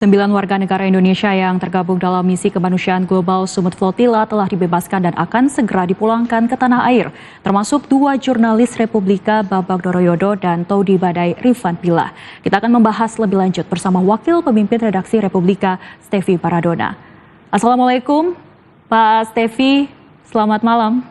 9 warga negara Indonesia yang tergabung dalam misi kemanusiaan Global Sumut Flotilla telah dibebaskan dan akan segera dipulangkan ke tanah air, termasuk 2 jurnalis Republika Babak Doroyodo dan Tody Badai Rifan Pila. Kita akan membahas lebih lanjut bersama Wakil Pemimpin Redaksi Republika, Stevi Paradona. Assalamualaikum, Pak Stevi, selamat malam.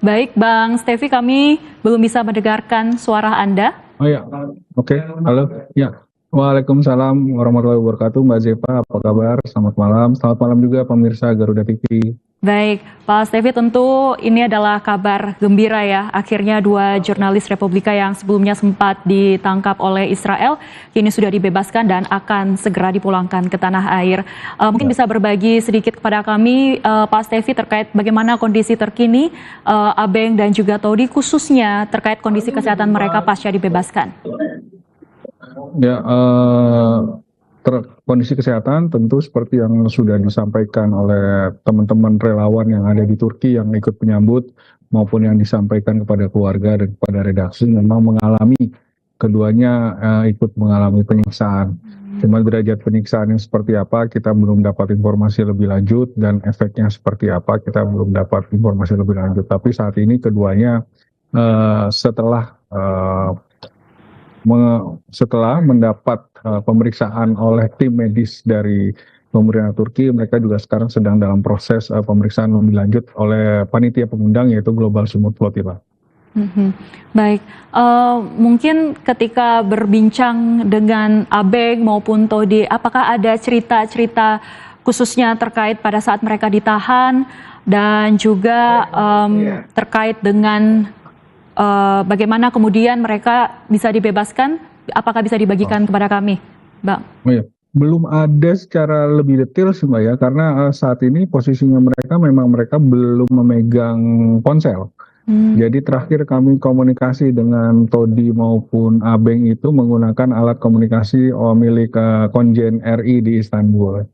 Baik, Bang Stevi, kami belum bisa mendengarkan suara Anda. Oh ya, oke. Halo. Ya, Waalaikumsalam warahmatullahi wabarakatuh, Mbak Zepa, apa kabar? Selamat malam juga pemirsa Garuda TV. Baik, Pak Stevi, tentu ini adalah kabar gembira ya. Akhirnya 2 jurnalis Republika yang sebelumnya sempat ditangkap oleh Israel kini sudah dibebaskan dan akan segera dipulangkan ke tanah air. Mungkin bisa berbagi sedikit kepada kami, Pak Stevi, terkait bagaimana kondisi terkini Abeng dan juga Tody, khususnya terkait kondisi kesehatan mereka pasca dibebaskan. Ya, kondisi kesehatan tentu seperti yang sudah disampaikan oleh teman-teman relawan yang ada di Turki yang ikut menyambut maupun yang disampaikan kepada keluarga dan kepada redaksi, memang keduanya ikut mengalami penyiksaan. Cuma derajat penyiksaan yang seperti apa kita belum dapat informasi lebih lanjut, dan efeknya seperti apa kita belum dapat informasi lebih lanjut. Tapi saat ini keduanya setelah mendapat pemeriksaan oleh tim medis dari pemerintah Turki, mereka juga sekarang sedang dalam proses pemeriksaan lebih lanjut oleh panitia pengundang, yaitu Global Sumut Flotilla. Baik, mungkin ketika berbincang dengan Abeng maupun Tody, apakah ada cerita-cerita khususnya terkait pada saat mereka ditahan dan juga terkait dengan bagaimana kemudian mereka bisa dibebaskan? Apakah bisa dibagikan kepada kami, Bang? Oh ya, belum ada secara lebih detail sih, Mbak, ya, karena saat ini posisinya mereka belum memegang ponsel. Jadi terakhir kami komunikasi dengan Tody maupun Abeng itu menggunakan alat komunikasi milik Konjen RI di Istanbul.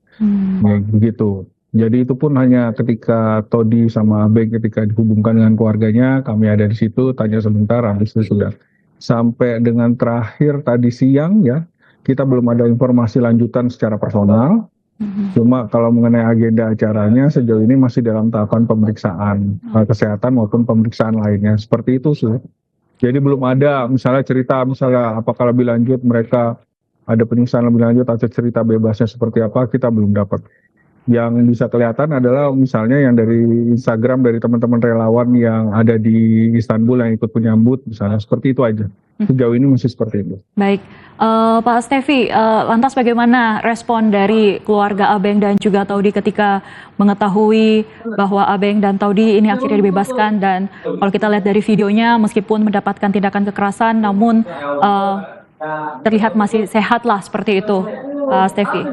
Ya, begitu. Jadi itu pun hanya ketika Tody sama Abeng ketika dihubungkan dengan keluarganya, kami ada di situ, tanya sebentar, habis itu sudah. Sampai dengan terakhir tadi siang ya, kita belum ada informasi lanjutan secara personal. Cuma kalau mengenai agenda acaranya sejauh ini masih dalam tahapan pemeriksaan kesehatan maupun pemeriksaan lainnya. Seperti itu sih. Jadi belum ada misalnya cerita apakah lebih lanjut mereka ada penyiksaan lebih lanjut atau cerita bebasnya seperti apa, kita belum dapat. Yang bisa kelihatan adalah misalnya yang dari Instagram dari teman-teman relawan yang ada di Istanbul yang ikut menyambut, misalnya seperti itu aja. Sejauh ini masih seperti itu. Baik, Pak Stevi, lantas bagaimana respon dari keluarga Abeng dan juga Tody ketika mengetahui bahwa Abeng dan Tody ini akhirnya dibebaskan, dan kalau kita lihat dari videonya meskipun mendapatkan tindakan kekerasan namun terlihat masih sehat lah, seperti itu, Pak Stevi?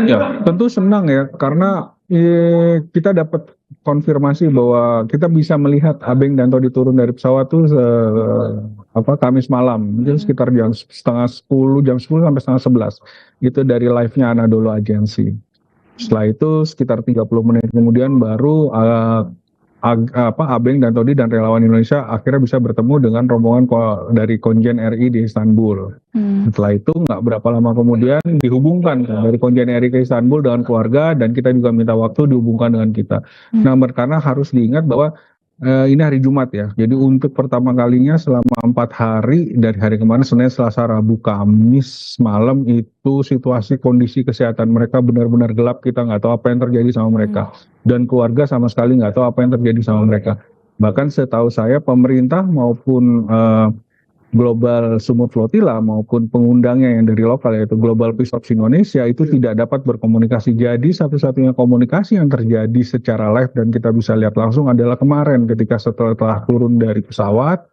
Ya, tentu senang ya, karena kita dapat konfirmasi bahwa kita bisa melihat Abeng dan Tody turun dari pesawat tuh Kamis malam, mungkin sekitar jam 10:30, jam 10 sampai setengah 11. Itu dari live-nya Anadolu Agency. Setelah itu sekitar 30 menit kemudian baru Abeng dan Tody dan relawan Indonesia akhirnya bisa bertemu dengan rombongan dari Konjen RI di Istanbul. Setelah itu nggak berapa lama kemudian dihubungkan dari Konjen RI ke Istanbul dengan keluarga, dan kita juga minta waktu dihubungkan dengan kita. Nah, karena harus diingat bahwa ini hari Jumat ya, jadi untuk pertama kalinya selama 4 hari dari hari kemarin Senin, Selasa, Rabu, Kamis malam itu situasi kondisi kesehatan mereka benar-benar gelap. Kita nggak tahu apa yang terjadi sama mereka, dan keluarga sama sekali nggak tahu apa yang terjadi sama mereka. Bahkan setahu saya pemerintah maupun Global Sumut Flotilla maupun pengundangnya yang dari lokal yaitu Global Peace Corps Indonesia itu tidak dapat berkomunikasi. Jadi satu-satunya komunikasi yang terjadi secara live dan kita bisa lihat langsung adalah kemarin ketika setelah turun dari pesawat,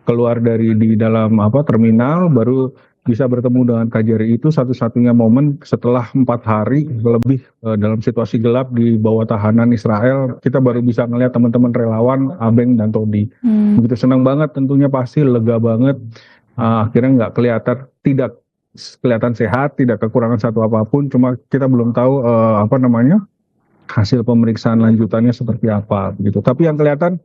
keluar dari di dalam terminal, baru bisa bertemu dengan KJRI. Itu satu-satunya momen setelah 4 hari lebih dalam situasi gelap di bawah tahanan Israel, kita baru bisa melihat teman-teman relawan Abeng dan Tody. Begitu senang banget, tentunya pasti lega banget. Akhirnya tidak kelihatan sehat, tidak kekurangan satu apapun. Cuma kita belum tahu hasil pemeriksaan lanjutannya seperti apa begitu. Tapi yang kelihatan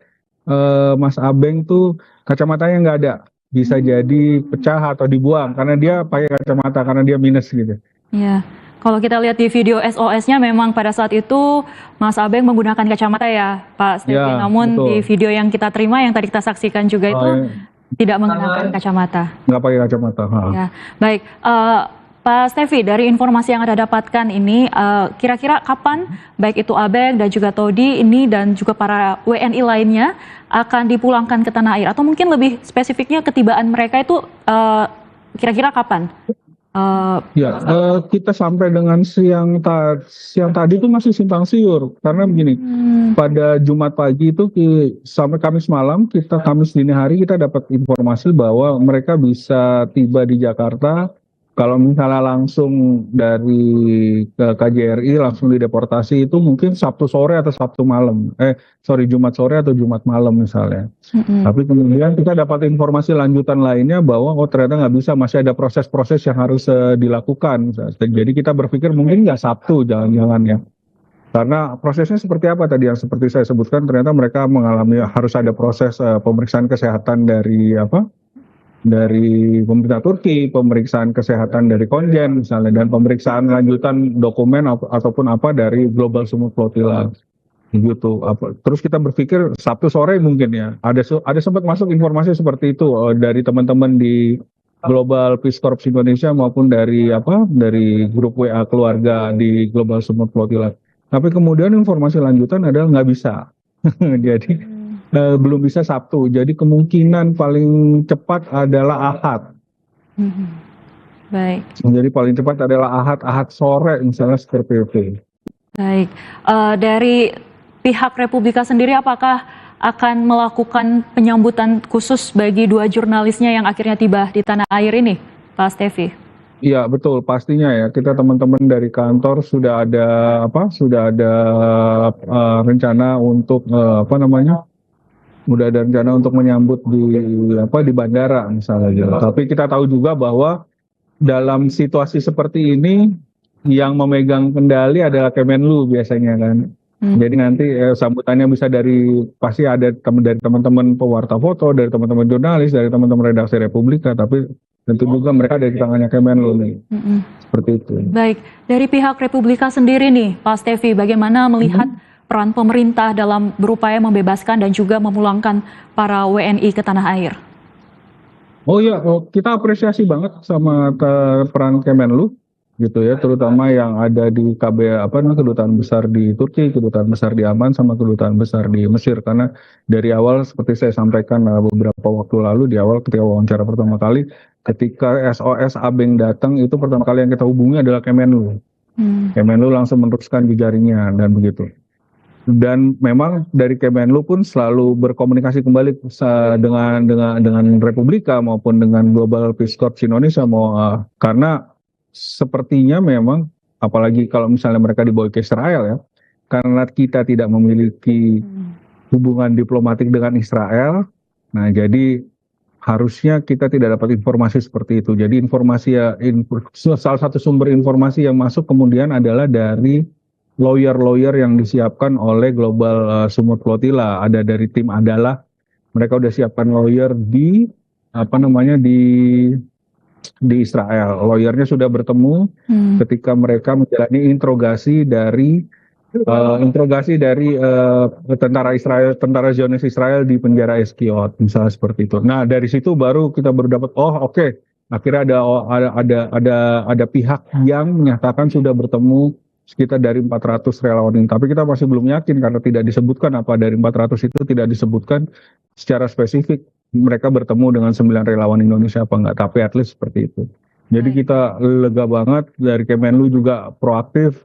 Mas Abeng tuh kacamatanya nggak ada, bisa jadi pecah atau dibuang karena dia pakai kacamata karena dia minus gitu. Iya. Kalau kita lihat di video SOS-nya memang pada saat itu Mas Abeng menggunakan kacamata ya, Pak Stevi. Ya, Namun di betul. video yang kita terima yang tadi kita saksikan juga itu tidak mengenakan kacamata. Nggak pakai kacamata. Ya, baik. Pak Stevi, dari informasi yang Anda dapatkan ini, kira-kira kapan baik itu Abeng dan juga Todi ini dan juga para WNI lainnya akan dipulangkan ke tanah air? Atau mungkin lebih spesifiknya ketibaan mereka itu kira-kira kapan? Kita sampai dengan siang tadi itu masih simpang siur karena begini, pada Jumat pagi itu sampai Kamis malam, Kamis dini hari kita dapat informasi bahwa mereka bisa tiba di Jakarta. Kalau misalnya langsung dari ke KJRI langsung dideportasi itu mungkin Sabtu sore atau Sabtu malam. Jumat sore atau Jumat malam misalnya. Tapi kemudian kita dapat informasi lanjutan lainnya bahwa ternyata nggak bisa, masih ada proses-proses yang harus dilakukan. Jadi kita berpikir mungkin nggak Sabtu jangan-jangan ya. Karena prosesnya seperti apa tadi yang seperti saya sebutkan, ternyata mereka mengalami harus ada proses pemeriksaan kesehatan dari pemerintah Turki, pemeriksaan kesehatan dari konjen misalnya, dan pemeriksaan lanjutan dokumen ataupun apa dari Global Sumut Flotilla gitu. Terus kita berpikir Sabtu sore mungkin ya. Ada sempat masuk informasi seperti itu dari teman-teman di Global Peace Corps Indonesia maupun dari grup WA keluarga di Global Sumut Flotilla. Tapi kemudian informasi lanjutan adalah nggak bisa. Jadi belum bisa Sabtu, jadi kemungkinan paling cepat adalah Ahad. Baik. Jadi paling cepat adalah Ahad sore misalnya seperti itu. Baik. Dari pihak Republika sendiri apakah akan melakukan penyambutan khusus bagi dua jurnalisnya yang akhirnya tiba di tanah air ini, Pak Stevi? Iya betul, pastinya ya. Kita teman-teman dari kantor sudah ada rencana untuk udah ada rencana untuk menyambut di bandara misalnya gitu. Tapi kita tahu juga bahwa dalam situasi seperti ini yang memegang kendali adalah Kemenlu biasanya kan. Jadi nanti sambutannya bisa pasti ada dari teman-teman pewarta foto, dari teman-teman jurnalis, dari teman-teman redaksi Republika, tapi tentu juga mereka ada di tangannya Kemenlu nih. Seperti itu. Baik, dari pihak Republika sendiri nih, Pak Stevi, bagaimana melihat peran pemerintah dalam berupaya membebaskan dan juga memulangkan para WNI ke tanah air? Kita apresiasi banget sama peran Kemenlu gitu ya, terutama yang ada di kedutaan besar di Turki, kedutaan besar di Amman, sama kedutaan besar di Mesir. Karena dari awal seperti saya sampaikan beberapa waktu lalu di awal ketika wawancara pertama kali, ketika SOS Abeng datang itu pertama kali yang kita hubungi adalah Kemenlu. Kemenlu langsung meneruskan jejaringnya dan begitu. Dan memang dari Kemenlu pun selalu berkomunikasi kembali dengan Republika maupun dengan Global Peace Corps Indonesia karena sepertinya memang apalagi kalau misalnya mereka dibawa ke Israel ya, karena kita tidak memiliki hubungan diplomatik dengan Israel, nah jadi harusnya kita tidak dapat informasi seperti itu. Jadi salah satu sumber informasi yang masuk kemudian adalah dari lawyer yang disiapkan oleh Global Sumut Flotilla, ada dari tim Adalah, mereka udah siapkan lawyer di Israel. Lawyernya sudah bertemu ketika mereka menjalani interogasi dari tentara Zionis Israel di penjara Eskiot, misalnya seperti itu. Nah dari situ baru kita dapat akhirnya ada pihak yang menyatakan sudah bertemu sekitar dari 400 relawan ini. Tapi kita masih belum yakin karena tidak disebutkan apa dari 400 itu tidak disebutkan secara spesifik mereka bertemu dengan 9 relawan Indonesia apa enggak. Tapi at least seperti itu. Jadi kita lega banget, dari Kemenlu juga proaktif.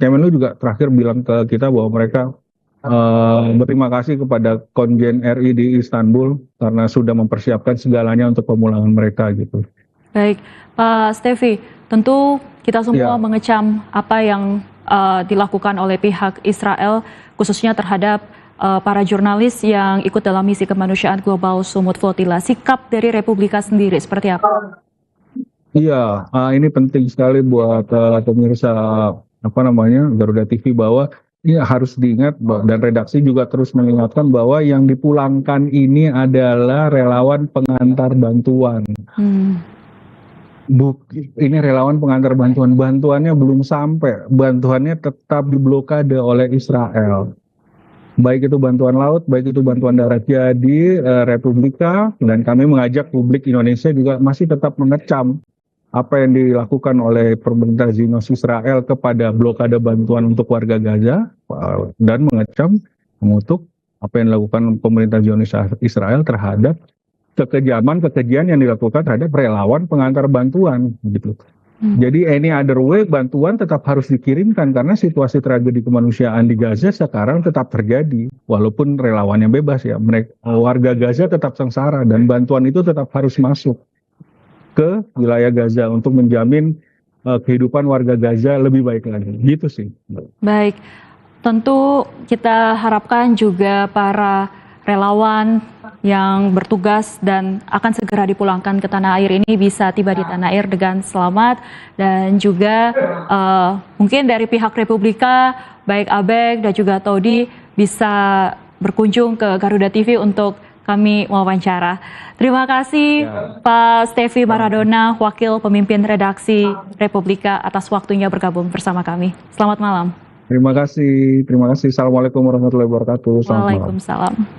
Kemenlu juga terakhir bilang ke kita bahwa mereka berterima kasih kepada konjen RI di Istanbul karena sudah mempersiapkan segalanya untuk pemulangan mereka gitu. Baik, Pak Stevi, tentu kita semua mengecam apa yang dilakukan oleh pihak Israel, khususnya terhadap para jurnalis yang ikut dalam misi kemanusiaan Global Sumut Flotilla. Sikap dari Republika sendiri seperti apa? Iya, ini penting sekali buat pemirsa Garuda TV bahwa Iya, harus diingat dan redaksi juga terus mengingatkan bahwa yang dipulangkan ini adalah relawan pengantar bantuan. Ini relawan pengantar bantuan. Bantuannya belum sampai. Bantuannya tetap diblokade oleh Israel. Baik itu bantuan laut, baik itu bantuan darat. Jadi Republika dan kami mengajak publik Indonesia juga masih tetap mengecam apa yang dilakukan oleh pemerintah Zionis Israel kepada blokade bantuan untuk warga Gaza dan mengecam, mengutuk apa yang dilakukan pemerintah Zionis Israel terhadap kekejian yang dilakukan terhadap relawan pengantar bantuan gitu. Jadi any other way bantuan tetap harus dikirimkan karena situasi tragedi kemanusiaan di Gaza sekarang tetap terjadi walaupun relawannya bebas ya. Warga Gaza tetap sengsara dan bantuan itu tetap harus masuk ke wilayah Gaza untuk menjamin kehidupan warga Gaza lebih baik lagi. Gitu sih. Baik, tentu kita harapkan juga para relawan yang bertugas dan akan segera dipulangkan ke tanah air ini bisa tiba di tanah air dengan selamat dan juga mungkin dari pihak Republika, baik Abek dan juga Todi bisa berkunjung ke Garuda TV untuk kami wawancara. Terima kasih Pak Stevi Maradona, Wakil Pemimpin Redaksi Republika atas waktunya bergabung bersama kami. Selamat malam. Terima kasih. Assalamualaikum warahmatullahi wabarakatuh. Waalaikumsalam.